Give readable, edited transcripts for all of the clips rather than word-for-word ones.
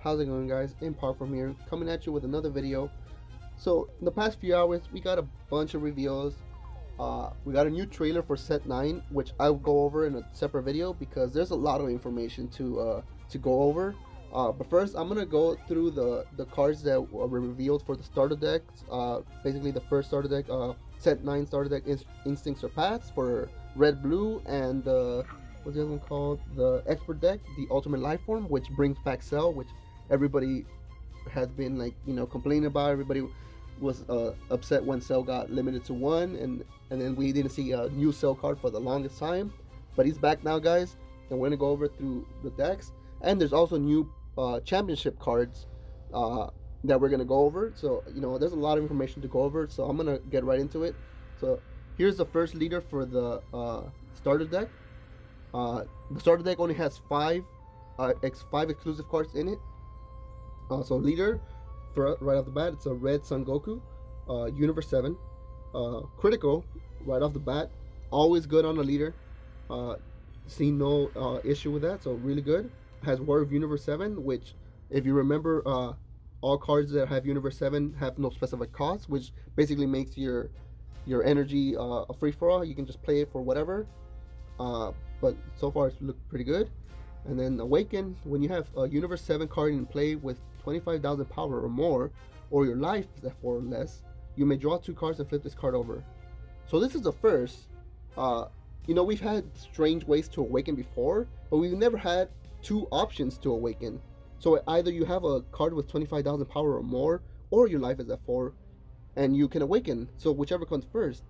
How's it going, guys? Impar from here, coming at you with another video. So in the past few hours we got a bunch of reveals. We got a new trailer for set 9, which I'll go over in a separate video because there's a lot of information to go over. But first I'm gonna go through the cards that were revealed for the starter decks. Basically the first starter deck, set 9 starter deck, Instinct Surpass for red blue, and what's the other one called? The expert deck, the ultimate life form, which brings back Cell, which everybody has been complaining about. Everybody was upset when Cell got limited to one, and then we didn't see a new Cell card for the longest time. But he's back now, guys, and we're gonna go over through the decks. And there's also new championship cards that we're gonna go over. So there's a lot of information to go over. So I'm gonna get right into it. So here's the first leader for the starter deck. The starter deck only has five exclusive cards in it. So leader, for right off the bat, it's a red Son Goku, Universe 7, critical right off the bat, always good on the leader. See no issue with that, so really good. Has War of Universe 7, which, if you remember, all cards that have Universe 7 have no specific cost, which basically makes your energy a free for all. You can just play it for whatever. But so far it's looked pretty good. And then Awaken, when you have a Universe 7 card in play with 25,000 power or more, or your life is at 4 or less, you may draw 2 cards and flip this card over. So this is the first. We've had strange ways to awaken before, but we've never had 2 options to awaken. So either you have a card with 25,000 power or more, or your life is at 4, and you can awaken. So whichever comes first.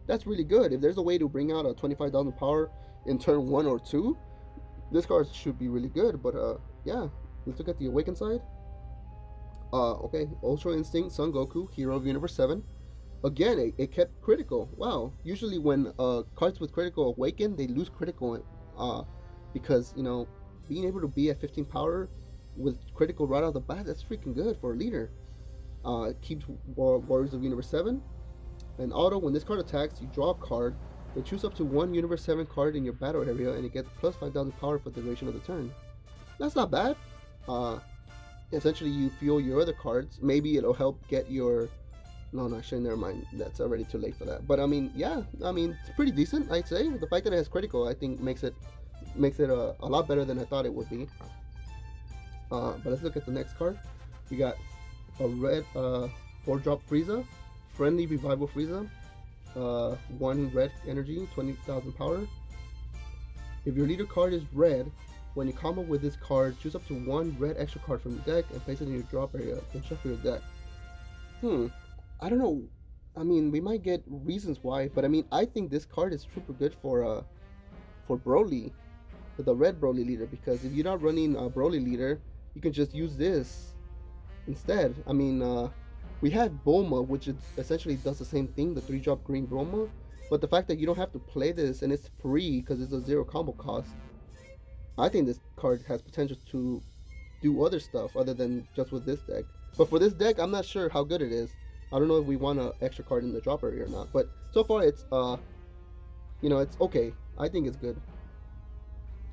That's really good. If there's a way to bring out a 25,000 power in turn 1 or 2, this card should be really good. But yeah, let's look at the awaken side. Okay, Ultra Instinct Son Goku, Hero of Universe 7. Again, it kept critical. Wow. Usually when cards with critical awaken, they lose critical because being able to be at 15 power with critical right off the bat, that's freaking good for a leader. It keeps Warriors of Universe 7. And auto, when this card attacks, you draw a card, then choose up to one Universe 7 card in your battle area, and it gets plus 5,000 power for the duration of the turn. That's not bad. Essentially, you fuel your other cards. Maybe it'll help get your... No, actually, never mind. That's already too late for that. But I mean, yeah, it's pretty decent, I'd say. The fact that it has critical, I think, makes it a lot better than I thought it would be. But let's look at the next card. We got a red 4-drop Frieza, Friendly Revival Frieza, 1 red energy, 20,000 power. If your leader card is red, when you combo with this card, choose up to 1 red extra card from the deck and place it in your drop area and shuffle your deck. I don't know. We might get reasons why, but I think this card is super good for Broly, the red Broly leader, because if you're not running a Broly leader, you can just use this instead. We have Bulma, which essentially does the same thing, the 3-drop green Bulma, but the fact that you don't have to play this and it's free because it's a 0 combo cost, I think this card has potential to do other stuff other than just with this deck. But for this deck, I'm not sure how good it is. I don't know if we want an extra card in the drop area or not, but so far it's it's okay. I think it's good.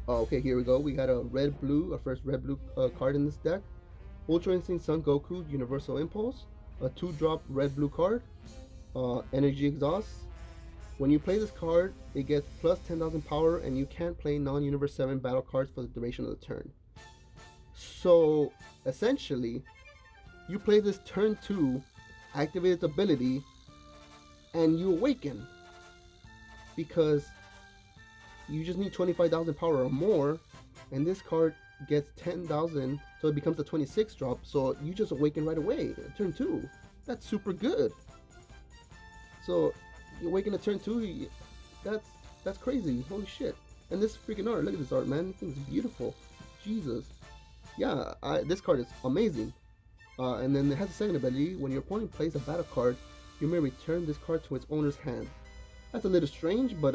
Okay, here we go. We got a first red blue card in this deck. Ultra Instinct Son Goku, Universal Impulse, a 2-drop red blue card, Energy Exhaust. When you play this card, it gets plus 10,000 power, and you can't play non-Universe 7 battle cards for the duration of the turn. So essentially, you play this turn 2, activate its ability, and you awaken, because you just need 25,000 power or more, and this card gets 10,000, so it becomes a 26 drop, so you just awaken right away, turn 2. That's super good. So you awaken at turn 2, that's crazy, holy shit. And this freaking art, look at this art, man, this thing is beautiful. Jesus. Yeah, this card is amazing. And then it has a second ability. When your opponent plays a battle card, you may return this card to its owner's hand. That's a little strange, but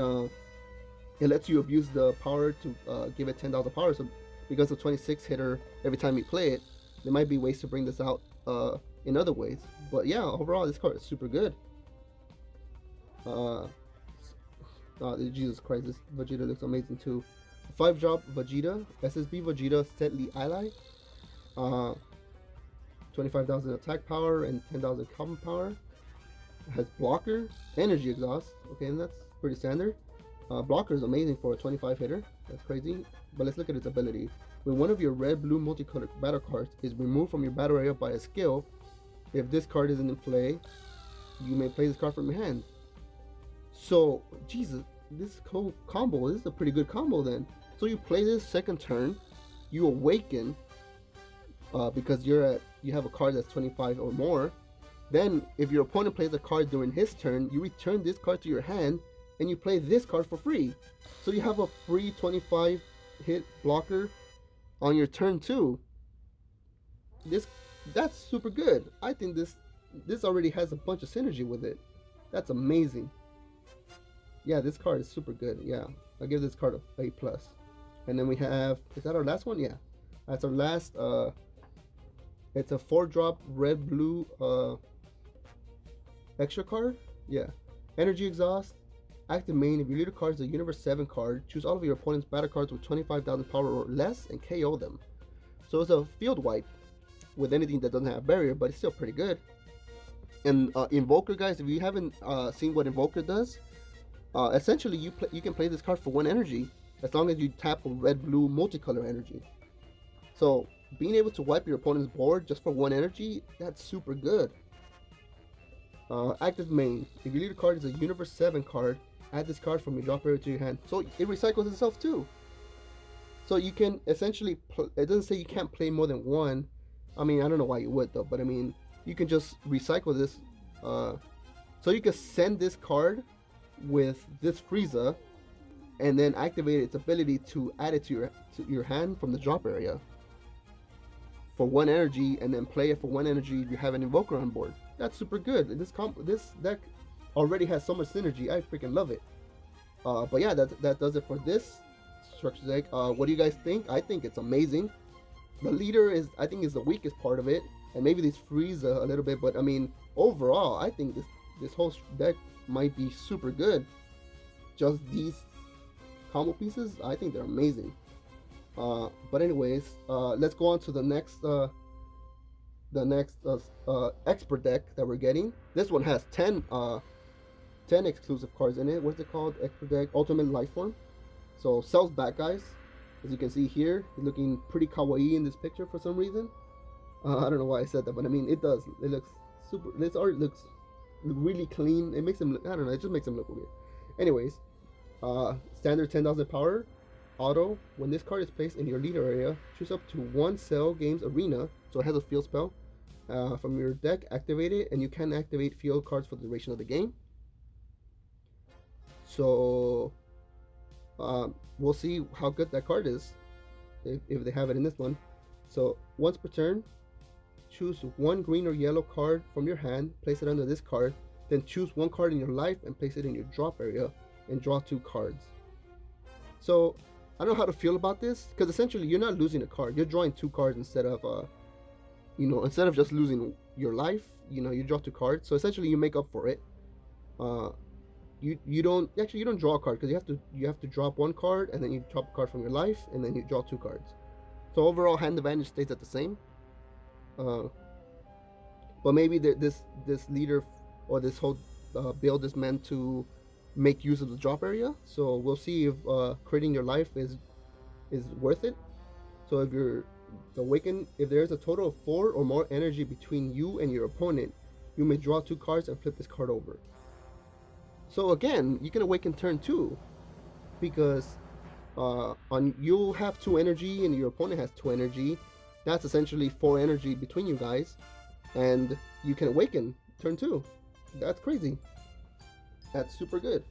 it lets you abuse the power to give it 10,000 power. So because of 26 hitter every time you play it, there might be ways to bring this out in other ways. But yeah, overall this card is super good. Jesus Christ, this Vegeta looks amazing too. 5-drop Vegeta, SSB Vegeta Steadily Ally. Uh, 25,000 attack power and 10,000 combat power. It has blocker, energy exhaust. Okay, and that's pretty standard. Blocker is amazing for a 25 hitter. That's crazy. But let's look at its ability. When one of your red-blue multicolored battle cards is removed from your battle area by a skill, if this card isn't in play, you may play this card from your hand. So, Jesus, this whole combo, this is a pretty good combo then. So you play this second turn, you awaken, because you have a card that's 25 or more. Then, if your opponent plays a card during his turn, you return this card to your hand, and you play this card for free. So you have a free 25 hit blocker on your turn too. That's super good. I think this already has a bunch of synergy with it. That's amazing. Yeah, this card is super good. Yeah, I'll give this card a A+. And then we have, is that our last one? Yeah, that's our last. It's a 4-drop red blue extra card. Yeah, energy exhaust. Active main, if your leader card is a Universe 7 card, choose all of your opponent's battle cards with 25,000 power or less and KO them. So it's a field wipe with anything that doesn't have barrier, but it's still pretty good. And Invoker, guys, if you haven't seen what Invoker does, essentially you can play this card for 1 energy as long as you tap a red-blue multicolor energy. So being able to wipe your opponent's board just for 1 energy, that's super good. Active main, if your leader card is a Universe 7 card, add this card from your drop area to your hand. So it recycles itself too. So you can essentially, it doesn't say you can't play more than 1. I mean, I don't know why you would though, but I mean, you can just recycle this. So you can send this card with this Frieza and then activate its ability to add it to your hand from the drop area for 1 energy, and then play it for 1 energy if you have an Invoker on board. That's super good. This deck already has so much synergy. I freaking love it. But yeah, that does it for this structure deck. What do you guys think? I think it's amazing. The leader I think is the weakest part of it, and maybe this Frieza a little bit. But I mean, overall, I think this whole deck might be super good. Just these combo pieces, I think they're amazing. But anyways, let's go on to the next expert deck that we're getting. This one has 10 exclusive cards in it. What's it called? Expert deck, Ultimate Lifeform. So Cell's back, guys. As you can see here, he's looking pretty kawaii in this picture for some reason. I don't know why I said that, but I mean, it does. It looks super. This art looks really clean. It makes him look, I don't know, it just makes him look weird. Anyways, standard 10,000 power. Auto, when this card is placed in your leader area, choose up to 1 Cell Games Arena, so it has a field spell, from your deck, activate it, and you can activate field cards for the duration of the game. So, we'll see how good that card is, if they have it in this one. So, once per turn, choose 1 green or yellow card from your hand, place it under this card, then choose 1 card in your life and place it in your drop area, and draw 2 cards. So, I don't know how to feel about this, because essentially you're not losing a card. You're drawing 2 cards instead of, instead of just losing your life. You draw 2 cards. So essentially you make up for it. You don't draw a card, because you have to drop 1 card, and then you drop a card from your life, and then you draw 2 cards. So overall hand advantage stays at the same. But maybe this leader or this whole build is meant to make use of the drop area, so we'll see if creating your life is worth it. So if you're awakened, if there's a total of 4 or more energy between you and your opponent, you may draw 2 cards and flip this card over. So again, you can awaken turn 2, because you'll have 2 energy and your opponent has 2 energy. That's essentially 4 energy between you guys, and you can awaken turn 2. That's crazy. That's super good.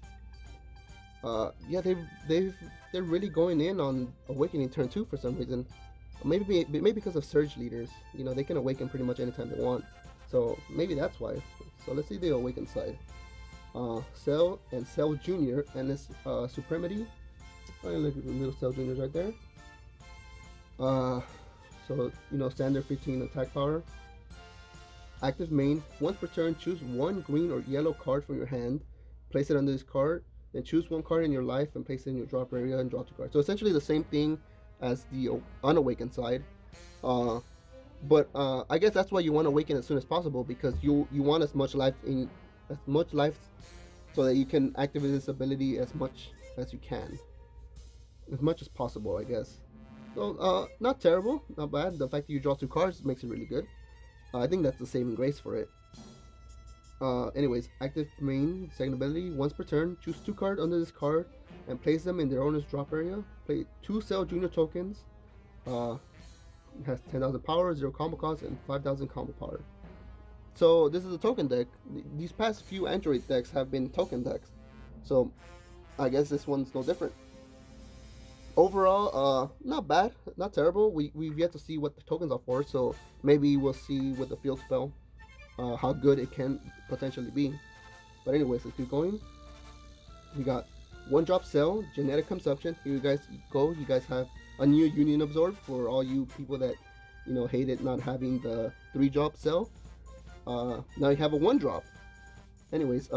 Yeah, they're really going in on awakening turn 2 for some reason. Maybe because of surge leaders. They can awaken pretty much anytime they want. So maybe that's why. So let's see the awaken side. Cell and Cell Jr. and this Supremacy. Look at the little Cell Juniors right there. So standard 15 attack power. Active main. Once per turn, choose 1 green or yellow card from your hand. Place it under this card, then choose 1 card in your life and place it in your drop area and draw 2 cards. So essentially the same thing as the unawakened side. But I guess that's why you want to awaken as soon as possible, because you want as much life, so that you can activate this ability as much as you can, as much as possible, I guess. So not terrible, not bad. The fact that you draw 2 cards makes it really good. I think that's the saving grace for it. Anyways, active main second ability. Once per turn, choose 2 cards under this card and place them in their owner's drop area. Play 2 Cell Junior tokens. It has 10,000 power, 0 combo cost, and 5,000 combo power. So this is a token deck. These past few Android decks have been token decks, so I guess this one's no different. Overall, not bad, not terrible. We've yet to see what the tokens are for, so maybe we'll see with the field spell how good it can potentially be. But anyways, let's keep going. We got 1-drop Cell, Genetic Consumption. Here you guys go. You guys have a new Union Absorb for all you people that hated not having the 3-drop Cell. Now you have a 1-drop. Anyways,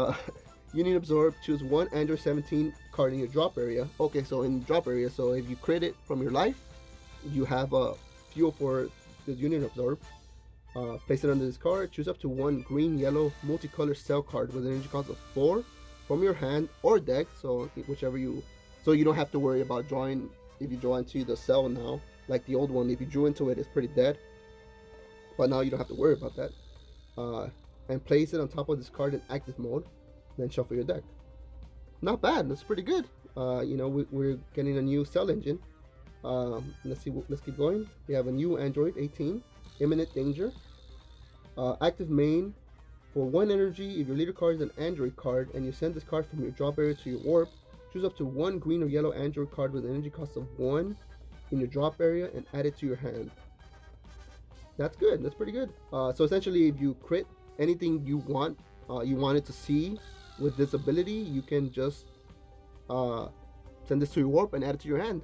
Union Absorb, choose 1 Android 17 card in your drop area. Okay, so in drop area, so if you crit it from your life, you have a fuel for this Union Absorb. Place it under this card. Choose up to 1 green-yellow multicolor Cell card with an energy cost of 4 from your hand or deck. So whichever so you don't have to worry about drawing. If you draw into the Cell now, like the old one, if you drew into it, it's pretty dead. But now you don't have to worry about that. And place it on top of this card in active mode. Then shuffle your deck. Not bad. That's pretty good. We're getting a new Cell engine. Let's keep going. We have a new Android 18, Imminent Danger. Active main. For 1 energy, if your leader card is an Android card and you send this card from your drop area to your warp, choose up to 1 green or yellow Android card with an energy cost of 1 in your drop area and add it to your hand. That's good. That's pretty good. So essentially, if you crit anything you wanted to see with this ability, you can just send this to your warp and add it to your hand.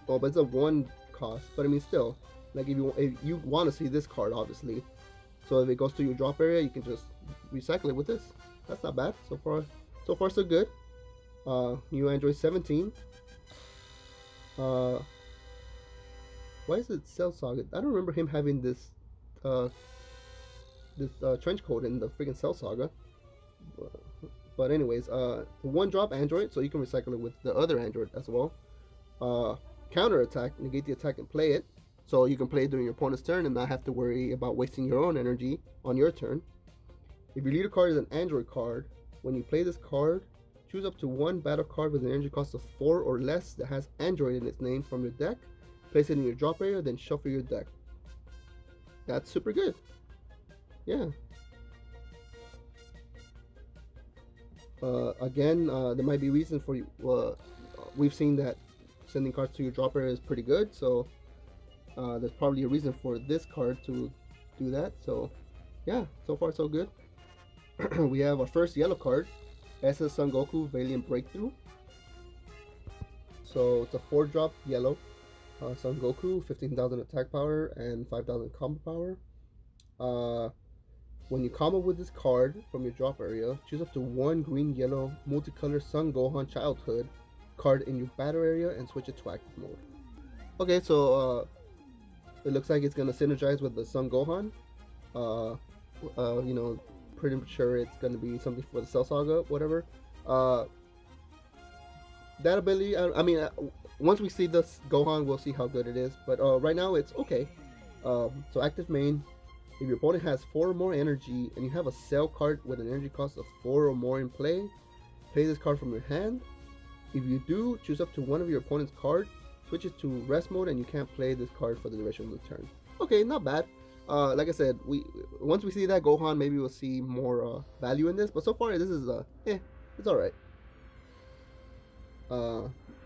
Oh, but it's a 1 cost. But I mean, still, like if you want to see this card, obviously. So if it goes to your drop area, you can just recycle it with this. That's not bad. So far so good. New Android 17. Why is it Cell Saga? I don't remember him having this trench coat in the freaking Cell Saga. But anyways, 1-drop Android, so you can recycle it with the other Android as well. Counter attack, negate the attack and play it. So you can play it during your opponent's turn and not have to worry about wasting your own energy on your turn. If your leader card is an Android card, when you play this card, choose up to 1 battle card with an energy cost of 4 or less that has Android in its name from your deck. Place it in your drop area, then shuffle your deck. That's super good. Yeah. Again, there might be reason for you. We've seen that sending cards to your drop area is pretty good, so there's probably a reason for this card to do that. So yeah, so far so good. We have our first yellow card, SS Son Goku Valiant Breakthrough. So it's a 4-drop yellow Son Goku, 15,000 attack power and 5,000 combo power. When you combo with this card from your drop area, choose up to 1 green-yellow multicolor Son Gohan Childhood card in your battle area and switch it to active mode. Okay, so it looks like it's gonna synergize with the Son Gohan. Pretty sure it's gonna be something for the Cell Saga, whatever. That ability, once we see this Gohan, we'll see how good it is. But right now, it's okay. So active main. If your opponent has 4 or more energy and you have a Cell card with an energy cost of 4 or more in play, play this card from your hand. If you do, choose up to 1 of your opponent's cards, switch it to rest mode, and you can't play this card for the duration of the turn. Okay, not bad. Like I said, once we see that Gohan, maybe we'll see more value in this. But so far, this is it's all right.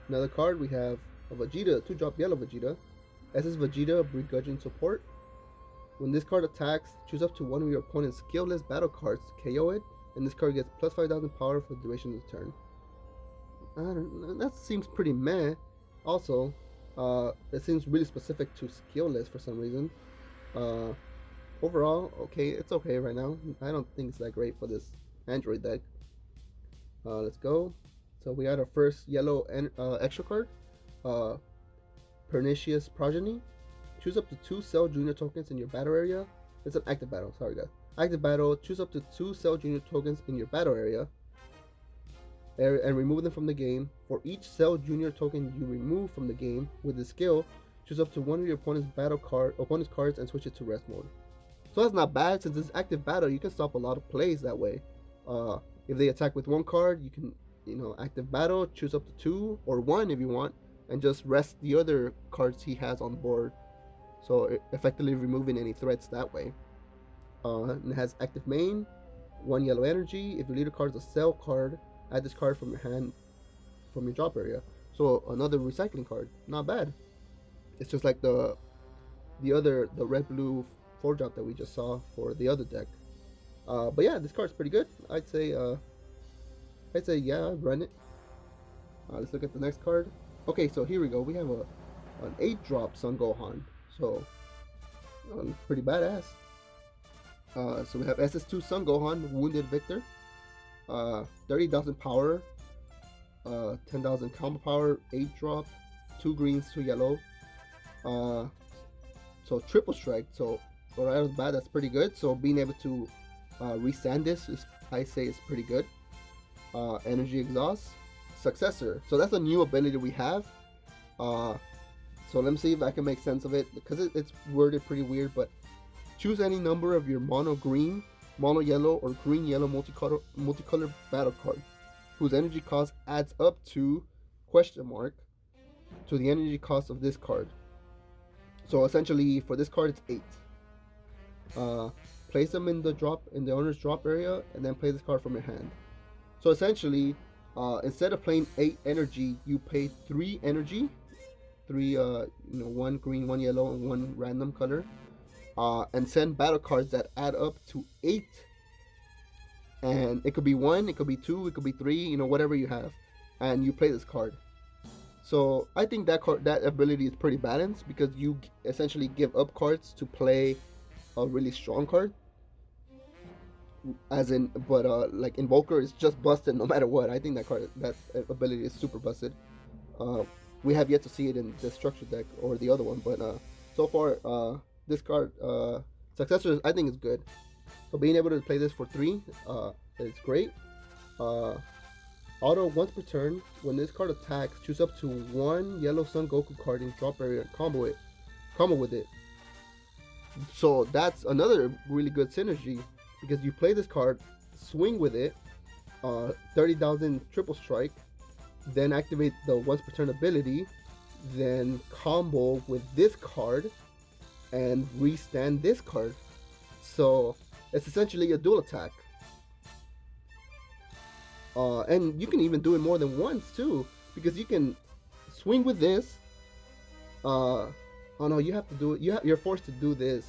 Another card, we have a Vegeta, 2-drop yellow Vegeta. SS Vegeta Begrudging Support. When this card attacks, choose up to 1 of your opponent's skillless battle cards to KO it, and this card gets plus 5,000 power for the duration of the turn. I don't know, that seems pretty meh. Also, it seems really specific to skillless for some reason. Overall, okay, it's okay right now. I don't think it's that great for this Android deck. Let's go. So we had our first yellow extra card, Pernicious Progeny. choose up to 2 Cell Junior tokens in your battle area. It's an active battle, sorry guys. Active battle, choose up to 2 Cell Junior tokens in your battle area and remove them from the game. For each Cell Junior token you remove from the game with the skill, choose up to one of your opponent's cards and switch it to rest mode. So that's not bad. Since it's active battle, you can stop a lot of plays that way. If they attack with one card, you can, active battle, choose up to 2 or 1 if you want, and just rest the other cards he has on board. So effectively removing any threats that way. And it has active main, 1 yellow energy. If your leader card is a Cell card, add this card from your hand from your drop area. So another recycling card, not bad. It's just like the red blue 4-drop that we just saw for the other deck. But yeah, this card's pretty good. I'd say yeah, run it. Let's look at the next card. Okay, so here we go. We have an 8-drop Sun Gohan. So pretty badass. So we have SS2 Sun Gohan, Wounded Victor. 30,000 power, 10,000 combo power, 8-drop, 2 greens, 2 yellow. So triple strike. So right off the bat, that's pretty good. So being able to resand this I say is pretty good. Energy exhaust, successor. So that's a new ability we have. So let me see if I can make sense of it, because it's worded pretty weird. But choose any number of your mono green, mono yellow, or green yellow multicolor battle card whose energy cost adds up to ? To the energy cost of this card. So essentially for this card it's 8. Place them in the owner's drop area, and then play this card from your hand. So essentially, instead of playing 8 energy, you pay 3 energy, 1 green, 1 yellow, and 1 random color, and send battle cards that add up to 8. And it could be 1, it could be 2, it could be 3, whatever you have, and you play this card. So I think that ability is pretty balanced, because you essentially give up cards to play a really strong card. Like Invoker is just busted no matter what. I think that ability is super busted. We have yet to see it in the structure deck or the other one, but so far this card successor I think is good. So being able to play this for 3 is great. Auto once per turn, when this card attacks, choose up to 1 yellow Son Goku card in drop area and combo with it. So that's another really good synergy, because you play this card, swing with it, 30,000 triple strike, then activate the once per turn ability, then combo with this card and restand this card. So it's essentially a dual attack. And you can even do it more than once too, because you can swing with this. Oh no, you have to do it. You're forced to do this.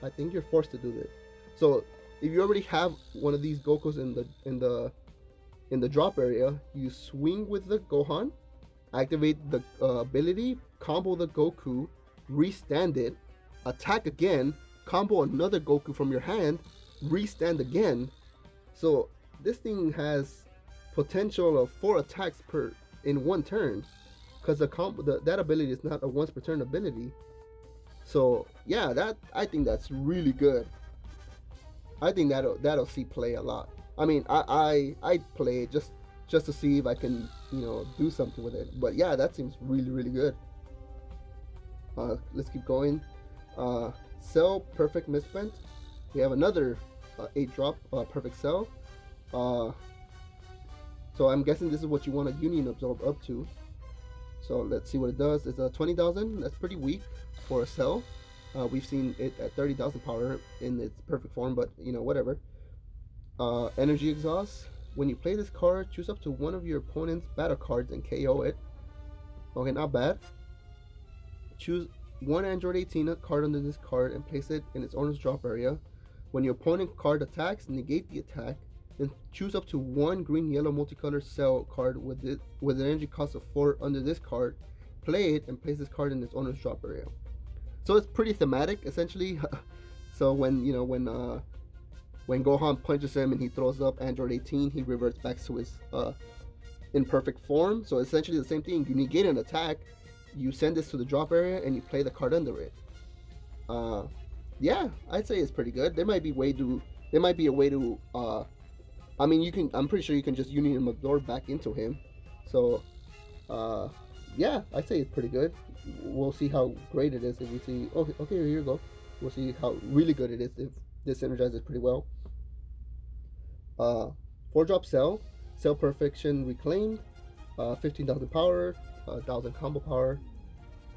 I think you're forced to do this. So if you already have one of these Gokus in the drop area, you swing with the Gohan, activate the ability, combo the Goku, restand it, attack again, combo another Goku from your hand, restand again. So this thing has potential of 4 attacks in 1 turn, because that ability is not a once per turn ability. So yeah, I think that's really good. I think that'll see play a lot. I mean, I play it just to see if I can do something with it. But yeah, that seems really, really good. Let's keep going. Cell Perfect Misspent. We have another 8-drop Perfect Cell. So I'm guessing this is what you want a Union Absorb up to. So let's see what it does. It's a 20,000. That's pretty weak for a Cell. We've seen it at 30,000 power in its perfect form, but whatever. Energy Exhaust. When you play this card, choose up to one of your opponent's battle cards and KO it. Okay, not bad. Choose one Android 18 card under this card and place it in its owner's drop area. When your opponent card attacks, negate the attack. Then choose up to 1 green yellow multicolor Cell card with an energy cost of 4 under this card. Play it and place this card in its owner's drop area. So it's pretty thematic, essentially. So when Gohan punches him and he throws up Android 18, he reverts back to his imperfect form. So essentially the same thing. You negate an attack, you send this to the drop area, and you play the card under it. Uh, yeah, I'd say it's pretty good. There might be a way to. I mean, you can. I'm pretty sure you can just Union Absorb back into him. So, uh, yeah, I'd say it's pretty good. We'll see how great it is if we see. Okay, okay, here you go. We'll see how really good it is if this synergizes pretty well. Uh, 4-drop Cell Perfection Reclaimed, 15,000 power, 1,000 combo power.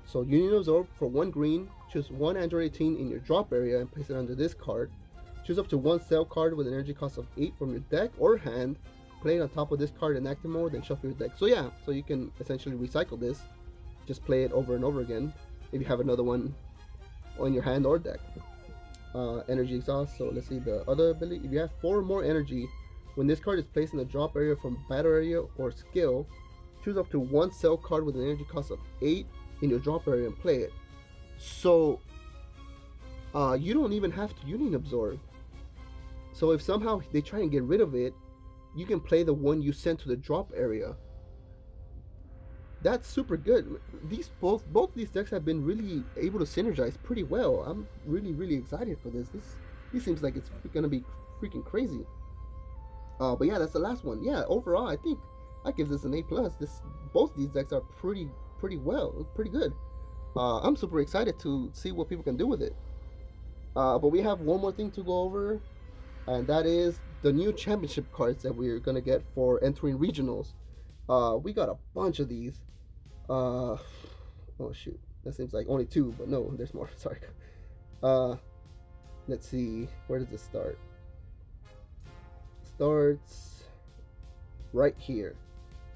So Union Absorb for 1 green, choose 1 Android 18 in your drop area and place it under this card. Choose up to 1 Cell card with an energy cost of 8 from your deck or hand, play it on top of this card in active mode, then shuffle your deck. So yeah, so you can essentially recycle this, just play it over and over again if you have another one on your hand or deck. Energy Exhaust, so let's see the other ability. If you have 4 more energy, when this card is placed in the drop area from battle area or skill, choose up to 1 Cell card with an energy cost of 8 in your drop area and play it. So you don't even have to Union Absorb. So if somehow they try and get rid of it, you can play the one you sent to the drop area. That's super good. These both these decks have been really able to synergize pretty well. I'm really excited for this. This seems like it's gonna be freaking crazy. But yeah, that's the last one. Yeah, overall, I think I give this an A+. Both these decks are pretty good. I'm super excited to see what people can do with it. But we have one more thing to go over, and that is the new championship cards that we're gonna get for entering regionals. We got a bunch of these. Oh shoot, that seems like only 2, but no, there's more. Sorry. Let's see, where does it start? Starts right here.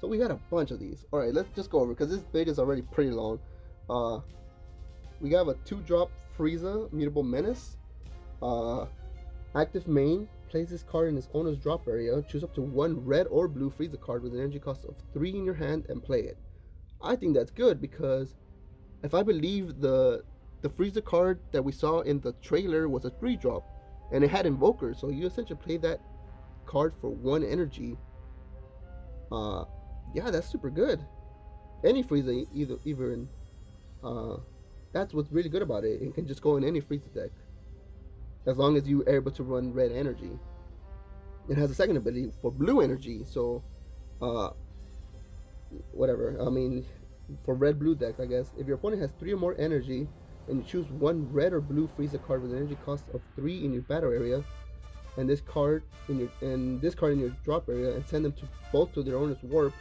So we got a bunch of these. All right, let's just go over because this beta is already pretty long. We have a 2-drop Frieza Mutable Menace. Active main, place this card in its owner's drop area. Choose up to 1 red or blue Frieza card with an energy cost of 3 in your hand and play it. I think that's good because if I believe the Frieza card that we saw in the trailer was a 3-drop and it had Invoker, so you essentially play that card for 1 energy. Yeah, that's super good. Any Frieza even that's what's really good about it. It can just go in any Frieza deck as long as you are able to run red energy. It has a second ability for blue energy, so whatever. I mean, for red-blue decks, I guess. If your opponent has 3 or more energy, and you choose 1 red or blue Frieza card with an energy cost of 3 in your battle area, and this card in your drop area, and send them to both to their owner's warp,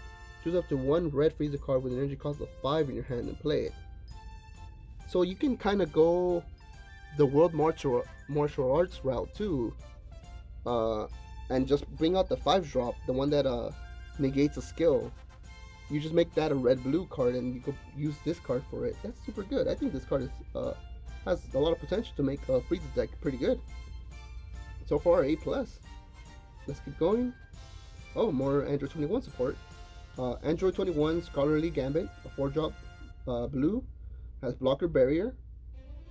choose up to 1 red Frieza card with an energy cost of 5 in your hand and play it. So you can kind of go the World Martial Arts route too, and just bring out the 5-drop, the one that negates a skill. You just make that a red-blue card, and you could use this card for it. That's super good. I think this card is has a lot of potential to make a Frieza deck pretty good. So far, A+. Let's keep going. Oh, more Android 21 support. Android 21 Scholarly Gambit, a 4-drop blue, has blocker barrier.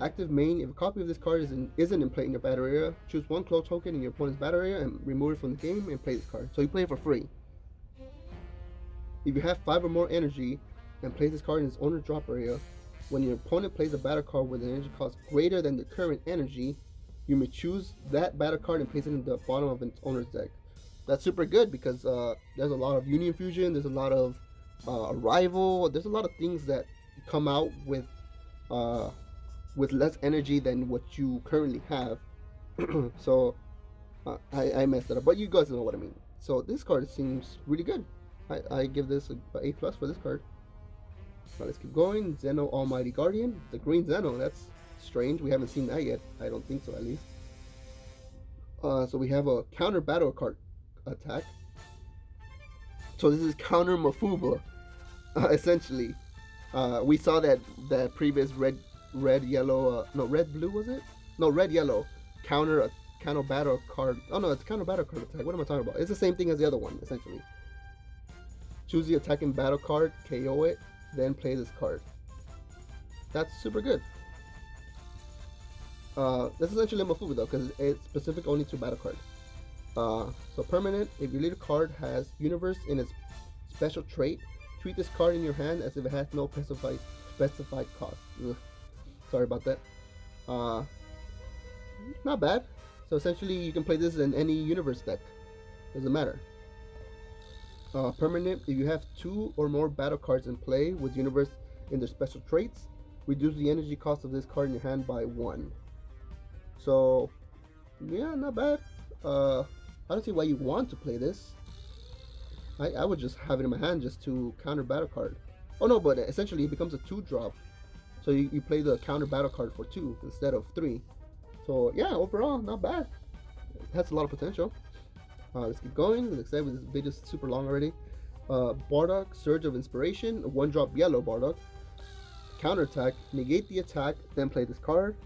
Active main, if a copy of this card isn't in play in your battle area, choose 1 claw token in your opponent's battle area and remove it from the game and play this card. So you play it for free. If you have 5 or more energy and place this card in its owner's drop area, when your opponent plays a battle card with an energy cost greater than the current energy, you may choose that battle card and place it in the bottom of its owner's deck. That's super good because there's a lot of Union Fusion, there's a lot of Arrival, there's a lot of things that come out with less energy than what you currently have. So I messed it up, but you guys know what I mean. So this card seems really good. I give this a A+ for this card. Now let's keep going. Zeno Almighty Guardian, the green Zeno. That's strange. We haven't seen that yet. I don't think so, at least. So we have a counter battle card attack. So this is counter Mafuba, essentially. We saw that previous red yellow red blue, was it? No, red yellow counter battle card. Oh no, it's counter battle card attack. What am I talking about? It's the same thing as the other one, essentially. Choose the attacking battle card, KO it, then play this card. That's super good. That's essentially Mafuba though, because it's specific only to battle card. So permanent, if your leader card has Universe in its special trait, treat this card in your hand as if it has no specified cost. Ugh. Sorry about that. Uh, Not bad. So essentially, you can play this in any universe deck. Doesn't matter. Permanent, if you have 2 or more battle cards in play with universe in their special traits, reduce the energy cost of this card in your hand by 1. So, yeah, not bad. I don't see why you want to play this. I would just have it in my hand just to counter battle card. Oh no, but essentially it becomes a 2-drop. So you play the counter battle card for 2 instead of 3. So yeah, overall, not bad. It has a lot of potential. Let's keep going. Like I said, this video is super long already. Bardock, Surge of Inspiration, 1-drop yellow Bardock. Counterattack, negate the attack, then play this card.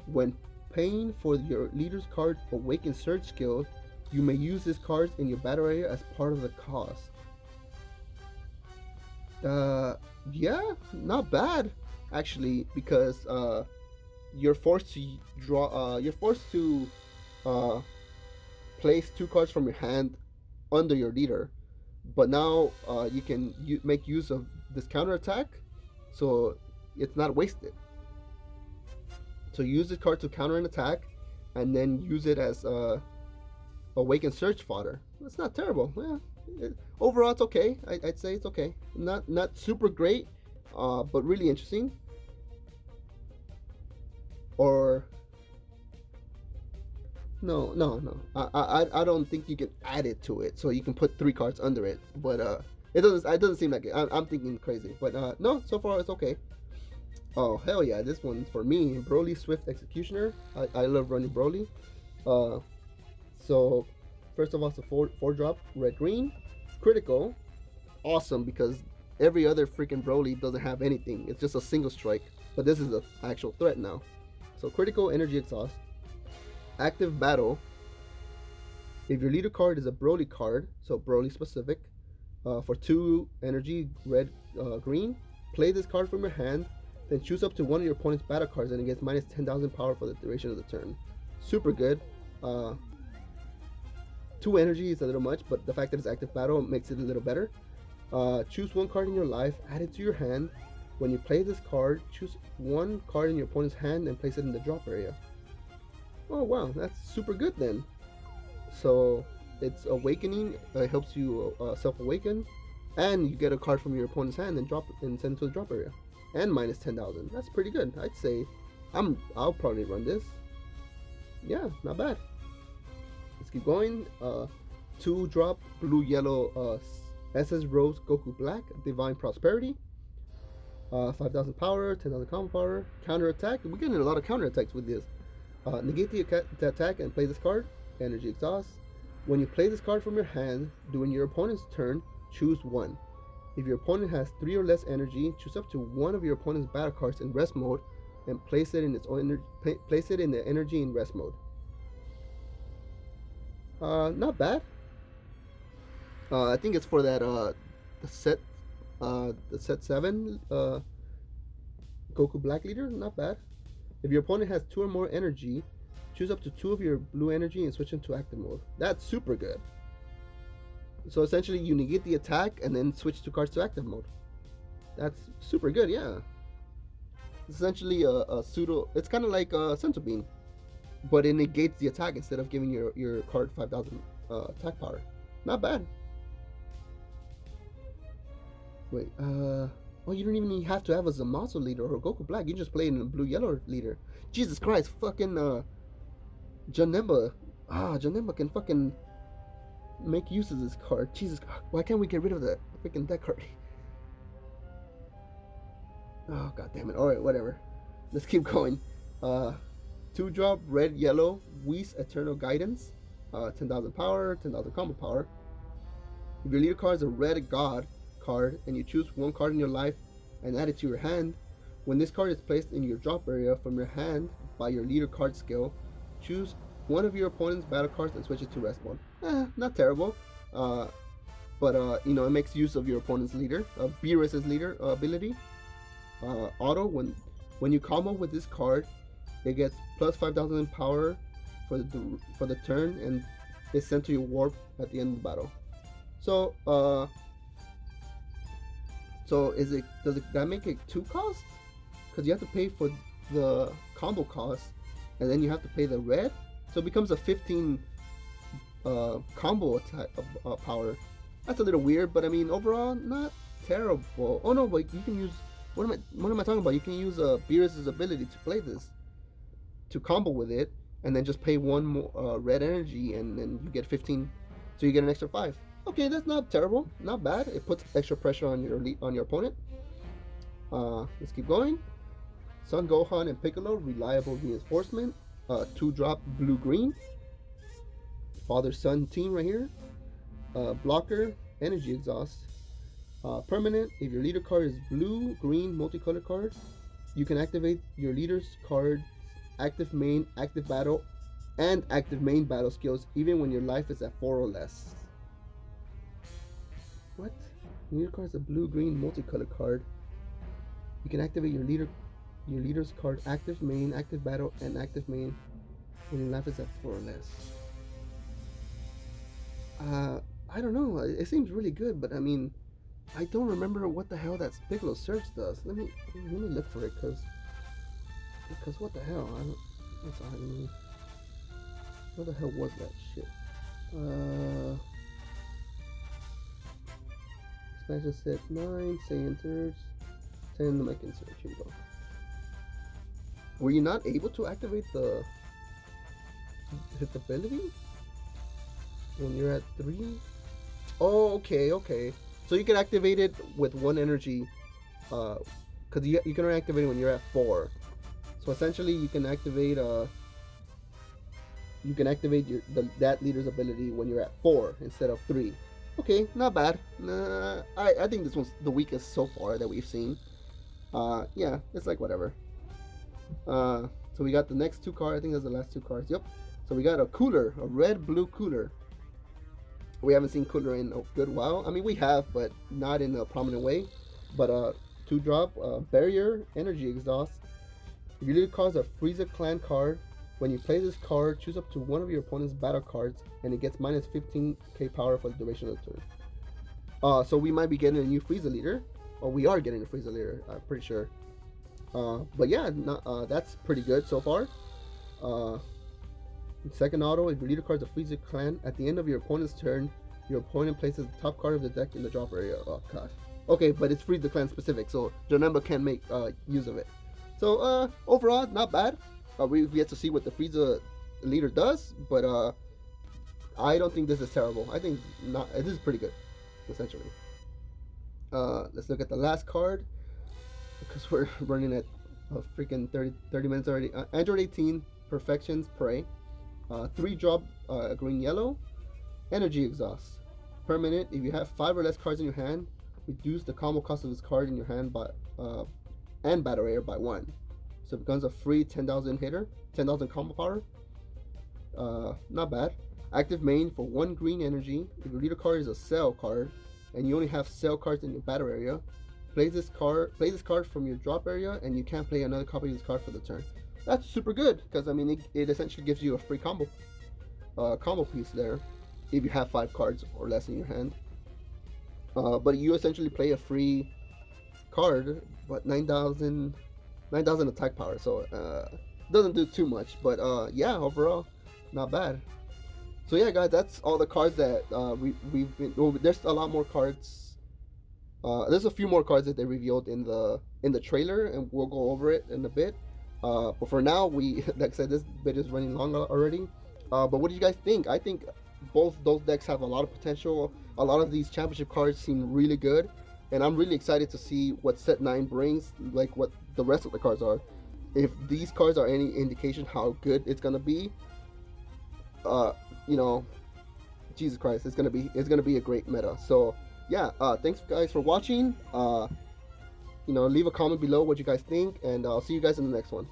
When paying for your leader's card Awaken Surge skill, you may use this card in your battle area as part of the cost. Yeah, not bad actually, because you're forced to draw. You're forced to place 2 cards from your hand under your leader, but now you can make use of this counterattack, so it's not wasted. So use this card to counter an attack, and then use it as Awaken Surge fodder. It's not terrible. Yeah, overall it's okay. I'd say it's okay. Not super great, but really interesting. Or no. I don't think you can add it to it, so you can put 3 cards under it. But it doesn't seem like it. I'm thinking crazy. But no, so far it's okay. Oh hell yeah, this one's for me. Broly Swift Executioner. I love running Broly. So first of all, it's a 4-drop red green critical. Awesome, because every other freaking Broly doesn't have anything. It's just a single strike. But this is an actual threat now. So critical energy exhaust. Active battle. If your leader card is a Broly card, so Broly specific, for 2 energy red green, play this card from your hand. Then choose up to one of your opponent's battle cards and it gets minus 10,000 power for the duration of the turn. Super good. 2 energy is a little much, but the fact that it's active battle makes it a little better. Choose 1 card in your life, add it to your hand. When you play this card, choose 1 card in your opponent's hand and place it in the drop area. Oh wow, that's super good then. So it's awakening, it helps you self-awaken, and you get a card from your opponent's hand and drop and send it to the drop area. And minus 10,000. That's pretty good. I'd say I'll probably run this. Yeah, not bad. Let's keep going. 2-drop blue yellow SS Rose Goku Black Divine Prosperity. 5,000 power, 10,000 combo power. Counter attack. We're getting a lot of counter attacks with this. Negate the attack and play this card. Energy exhaust. When you play this card from your hand during your opponent's turn, choose 1. If your opponent has 3 or less energy, choose up to one of your opponent's battle cards in rest mode and place it in its own place it in the energy in rest mode. Not bad. I think it's for that the set 7 Goku Black leader. Not bad. If your opponent has 2 or more energy, choose up to 2 of your blue energy and switch into active mode. That's super good. So essentially you negate the attack and then switch 2 cards to active mode. That's super good, yeah. It's essentially a pseudo, it's kind of like a Senzu Bean, but it negates the attack instead of giving your card 5,000 attack power. Not bad. Wait, oh, you don't even have to have a Zamasu leader or a Goku Black. You just play in a blue-yellow leader. Jesus Christ, fucking Janemba. Janemba can fucking make use of this card. Jesus, why can't we get rid of that freaking deck card? Oh god damn it. Alright, whatever. Let's keep going. 2-drop red yellow Whis Eternal Guidance. 10,000 power, 10,000 combo power. If your leader card is a red god card and you choose 1 card in your life and add it to your hand, when this card is placed in your drop area from your hand by your leader card skill, choose one of your opponent's battle cards and switch it to rest mode. Not terrible. But you know, it makes use of your opponent's leader, Beerus's leader ability. Auto, when you combo with this card, it gets plus 5,000 power for the turn and is sent to your warp at the end of the battle. So does that make it 2 cost? Because you have to pay for the combo cost, and then you have to pay the red, so it becomes a 15 combo attack power. That's a little weird, but I mean overall not terrible. Oh no, but you can use what am I talking about? You can use Beerus' ability to play this, to combo with it, and then just pay one more red energy, and then you get 15, so you get an extra 5. Okay, that's not terrible, not bad. It puts extra pressure on your opponent. Let's keep going. Son Gohan and Piccolo, reliable reinforcement. 2-drop blue green. Father son team right here. Blocker, energy exhaust. Permanent, if your leader card is blue, green, multicolor card, you can activate your leader's card, active main, active battle, and active main battle skills even when your life is at 4 or less. What? Leader card is a blue, green, multicolor card. You can activate your leader's card, active main, active battle, and active main when your life is at 4 or less. I don't know. It seems really good, but I mean, I don't remember what the hell that Piccolo search does. Let me look for it, because what the hell? What the hell was that shit? Expansion set 9, say enters, 10 mic insert. Here we go. Were you not able to activate his ability when you're at 3? Oh, okay. So you can activate it with 1 energy, because you can only activate it when you're at 4. So essentially, you can activate that leader's ability when you're at 4 instead of 3. Okay, not bad. I think this one's the weakest so far that we've seen. Yeah, it's like whatever. So we got the next 2 cards. I think that's the last 2 cards. Yep. So we got a cooler, a red-blue cooler. We haven't seen cooler in a good while. I mean, we have, but not in a prominent way. But 2-drop, barrier, energy exhaust. If your leader calls a Frieza clan card, when you play this card, choose up to one of your opponent's battle cards, and it gets minus 15k power for the duration of the turn. So we might be getting a new Frieza leader, or we are getting a Frieza leader, I'm pretty sure. But yeah, that's pretty good so far. Second auto, if your leader card is a Frieza clan, at the end of your opponent's turn, your opponent places the top card of the deck in the drop area. Oh gosh. Okay, but it's Frieza clan specific, so Janemba can make use of it. So overall, not bad. We've yet to see what the Frieza leader does, but I don't think this is terrible. I think this is pretty good, essentially. Let's look at the last card, because we're running at freaking 30 minutes already. Android 18, Perfection's Prey. 3-drop green yellow, energy exhaust. Permanent, if you have 5 or less cards in your hand, reduce the combo cost of this card in your hand by and battle area by 1. So it becomes a free 10,000 hitter, 10,000 combo power. Not bad. Active main for 1 green energy. If your leader card is a Cell card and you only have Cell cards in your battle area, play this card from your drop area, and you can't play another copy of this card for the turn. That's super good, because I mean it essentially gives you a free combo piece there if you have 5 cards or less in your hand. But you essentially play a free card, but 9,000 attack power, so doesn't do too much, but yeah, overall not bad. So yeah, guys, that's all the cards that we've been. Well, there's a lot more cards. There's a few more cards that they revealed in the trailer, and we'll go over it in a bit. But for now, like I said, this bit is running long already. But what do you guys think? I think both those decks have a lot of potential. A lot of these championship cards seem really good, and I'm really excited to see what set 9 brings, like what the rest of the cards are. If these cards are any indication how good it's gonna be, you know, Jesus Christ, it's gonna be a great meta. So yeah, thanks guys for watching. You know, leave a comment below what you guys think, and I'll see you guys in the next one.